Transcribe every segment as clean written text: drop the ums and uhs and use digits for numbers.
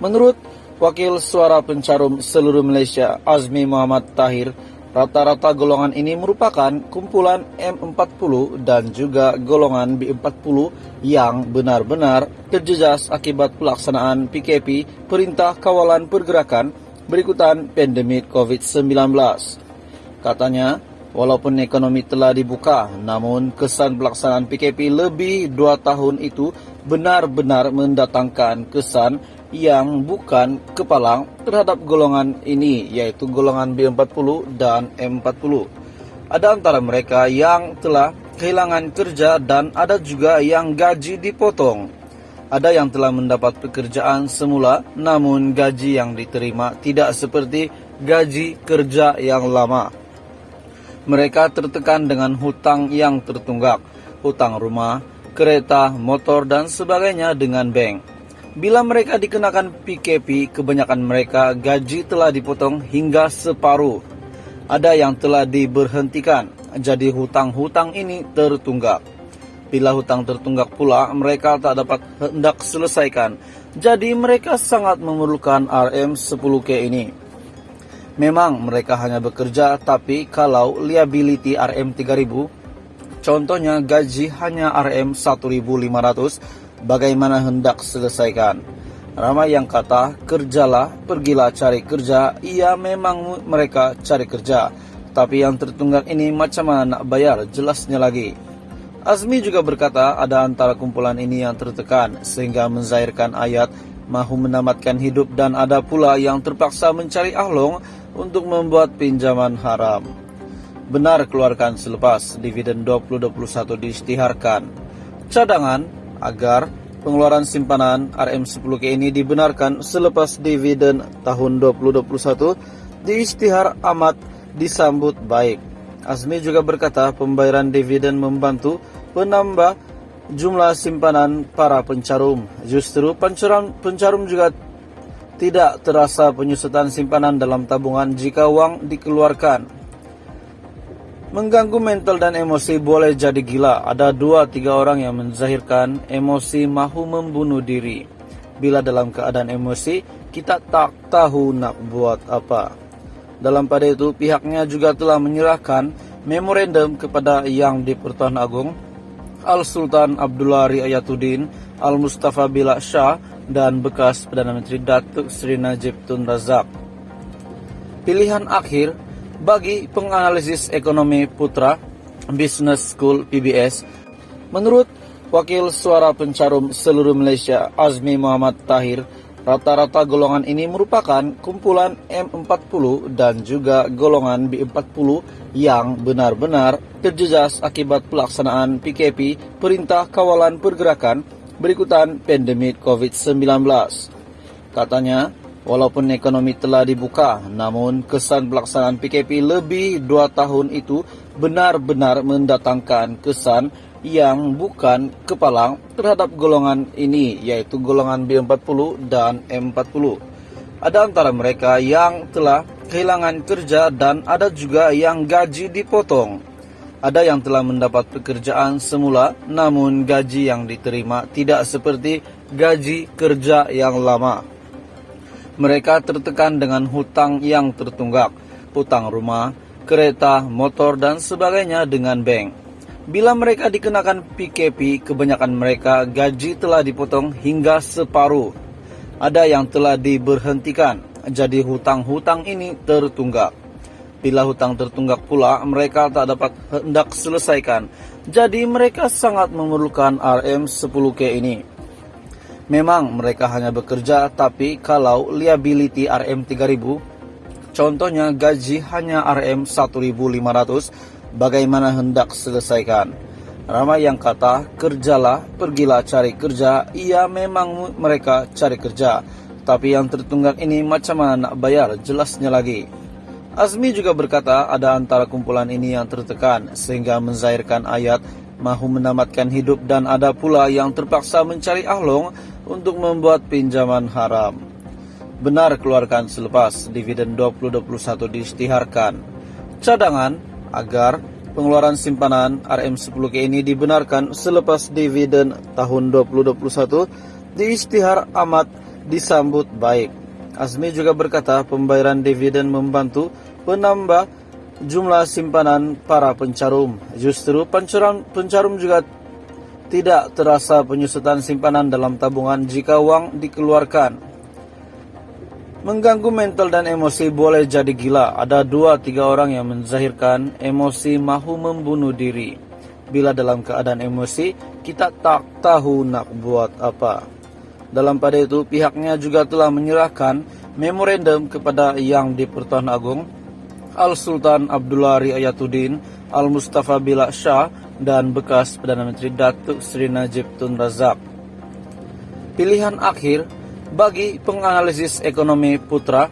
Menurut Wakil Suara Pencarum Seluruh Malaysia Azmi Muhammad Tahir, rata-rata golongan ini merupakan kumpulan M40 dan juga golongan B40 yang benar-benar terjejas akibat pelaksanaan PKP Perintah Kawalan Pergerakan berikutan pandemik COVID-19. Katanya, walaupun ekonomi telah dibuka, namun kesan pelaksanaan PKP lebih 2 tahun itu benar-benar mendatangkan kesan yang bukan kepalang terhadap golongan ini, yaitu golongan B40 dan M40. Ada antara mereka yang telah kehilangan kerja dan ada juga yang gaji dipotong. Ada yang telah mendapat pekerjaan semula, namun gaji yang diterima tidak seperti gaji kerja yang lama. Mereka tertekan dengan hutang yang tertunggak, hutang rumah, kereta, motor dan sebagainya dengan bank. Bila mereka dikenakan PKP, kebanyakan mereka gaji telah dipotong hingga separuh. Ada yang telah diberhentikan, jadi hutang-hutang ini tertunggak. Bila hutang tertunggak pula, mereka tak dapat hendak selesaikan. Jadi mereka sangat memerlukan RM10K ini. Memang mereka hanya bekerja, tapi kalau liability RM3000, contohnya gaji hanya RM1500, bagaimana hendak selesaikan? Ramai yang kata, kerjalah, pergilah cari kerja. Iya, memang mereka cari kerja, tapi yang tertunggak ini macam mana nak bayar, jelasnya lagi. Azmi juga berkata, ada antara kumpulan ini yang tertekan sehingga menzahirkan ayat mahu menamatkan hidup, dan ada pula yang terpaksa mencari ahlong untuk membuat pinjaman haram. Benar keluarkan selepas dividen 2021 diisytiharkan. Cadangan agar pengeluaran simpanan RM10K ini dibenarkan selepas dividen tahun 2021 diisytihar amat disambut baik. Azmi juga berkata pembayaran dividen membantu penambah jumlah simpanan para pencarum. Justru pencarum juga tidak terasa penyusutan simpanan dalam tabungan jika wang dikeluarkan. Mengganggu mental dan emosi boleh jadi gila. Ada 2-3 orang yang menzahirkan emosi mahu membunuh diri. Bila dalam keadaan emosi, kita tak tahu nak buat apa. Dalam pada itu, pihaknya juga telah menyerahkan memorandum kepada Yang di-Pertuan Agong Al-Sultan Abdullah Riayatuddin Al-Mustafa Billah Shah dan bekas Perdana Menteri Datuk Seri Najib Tun Razak. Pilihan akhir bagi penganalisis ekonomi Putra Business School PBS. Menurut Wakil Suara Pencarum Seluruh Malaysia Azmi Muhammad Tahir, rata-rata golongan ini merupakan kumpulan M40 dan juga golongan B40 yang benar-benar terjejas akibat pelaksanaan PKP Perintah Kawalan Pergerakan berikutan pandemik COVID-19. Katanya, walaupun ekonomi telah dibuka, namun kesan pelaksanaan PKP lebih 2 tahun itu benar-benar mendatangkan kesan yang bukan kepalang terhadap golongan ini, yaitu golongan B40 dan M40. Ada antara mereka yang telah kehilangan kerja dan ada juga yang gaji dipotong. Ada yang telah mendapat pekerjaan semula, namun gaji yang diterima tidak seperti gaji kerja yang lama. Mereka tertekan dengan hutang yang tertunggak, hutang rumah, kereta, motor dan sebagainya dengan bank. Bila mereka dikenakan PKP, kebanyakan mereka gaji telah dipotong hingga separuh. Ada yang telah diberhentikan, jadi hutang-hutang ini tertunggak. Bila hutang tertunggak pula, mereka tak dapat hendak selesaikan. Jadi mereka sangat memerlukan RM10K ini. Memang mereka hanya bekerja, tapi kalau liability RM3000, contohnya gaji hanya RM1500, bagaimana hendak selesaikan? Ramai yang kata, kerjalah, pergilah cari kerja. Iya, memang mereka cari kerja, tapi yang tertunggak ini macam mana nak bayar, jelasnya lagi. Azmi juga berkata, ada antara kumpulan ini yang tertekan sehingga menzahirkan ayat mahu menamatkan hidup, dan ada pula yang terpaksa mencari ahlong untuk membuat pinjaman haram. Benar keluarkan selepas dividen 2021 diisytiharkan. Cadangan agar pengeluaran simpanan RM10K ini dibenarkan selepas dividen tahun 2021 diisytihar amat disambut baik. Azmi juga berkata pembayaran dividen membantu penambah jumlah simpanan para pencarum. Justru pencarum juga tidak terasa penyusutan simpanan dalam tabungan jika uang dikeluarkan. Mengganggu mental dan emosi boleh jadi gila. Ada 2-3 orang yang menzahirkan emosi mahu membunuh diri. Bila dalam keadaan emosi, kita tak tahu nak buat apa. Dalam pada itu, pihaknya juga telah menyerahkan memorandum kepada Yang di-Pertuan Agong Al-Sultan Abdullah Riayatuddin Al-Mustafa Billah Shah dan bekas Perdana Menteri Datuk Seri Najib Tun Razak. Pilihan akhir bagi penganalisis ekonomi Putra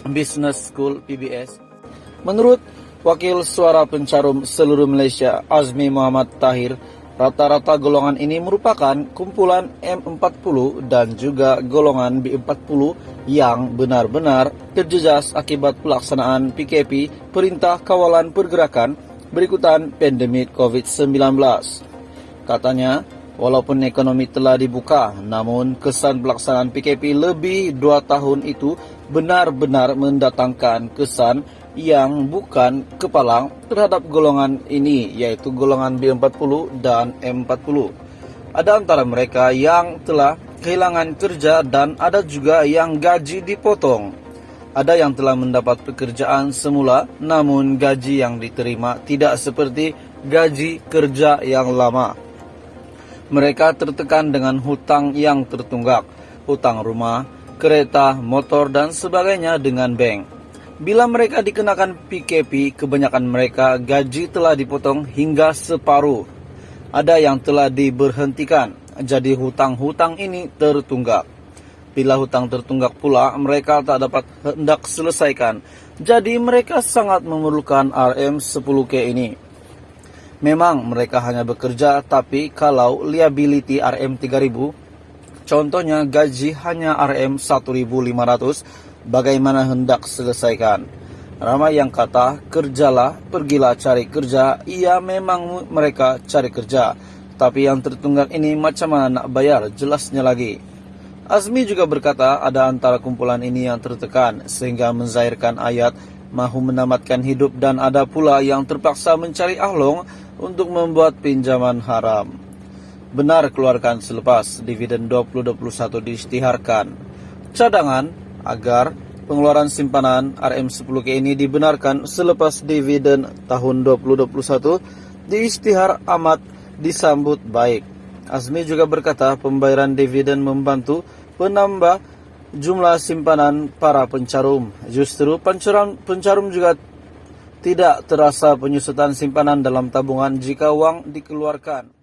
Business School PBS. Menurut Wakil Suara Pencarum Seluruh Malaysia Azmi Muhammad Tahir, rata-rata golongan ini merupakan kumpulan M40 dan juga golongan B40 yang benar-benar terjejas akibat pelaksanaan PKP Perintah Kawalan Pergerakan berikutan pandemik COVID-19. Katanya, walaupun ekonomi telah dibuka, namun kesan pelaksanaan PKP lebih 2 tahun itu benar-benar mendatangkan kesan yang bukan kepalang terhadap golongan ini, yaitu golongan B40 dan M40. Ada antara mereka yang telah kehilangan kerja dan ada juga yang gaji dipotong. Ada yang telah mendapat pekerjaan semula, namun gaji yang diterima tidak seperti gaji kerja yang lama. Mereka tertekan dengan hutang yang tertunggak, hutang rumah, kereta, motor dan sebagainya dengan bank. Bila mereka dikenakan PKP, kebanyakan mereka gaji telah dipotong hingga separuh. Ada yang telah diberhentikan, jadi hutang-hutang ini tertunggak. Bila hutang tertunggak pula, mereka tak dapat hendak selesaikan. Jadi mereka sangat memerlukan RM10K ini. Memang mereka hanya bekerja, tapi kalau liability RM3000, contohnya gaji hanya RM1500, bagaimana hendak selesaikan? Ramai yang kata, kerjalah, pergilah cari kerja. Iya, memang mereka cari kerja, tapi yang tertunggak ini macam mana nak bayar, jelasnya lagi. Azmi juga berkata ada antara kumpulan ini yang tertekan sehingga menzahirkan ayat mahu menamatkan hidup, dan ada pula yang terpaksa mencari ahlong untuk membuat pinjaman haram. Benar keluarkan selepas dividen 2021 diisytiharkan. Cadangan agar pengeluaran simpanan RM10K ini dibenarkan selepas dividen tahun 2021 diisytihar amat disambut baik. Azmi juga berkata pembayaran dividen membantu penambah jumlah simpanan para pencarum. Justru pencarum juga tidak terasa penyusutan simpanan dalam tabungan jika uang dikeluarkan.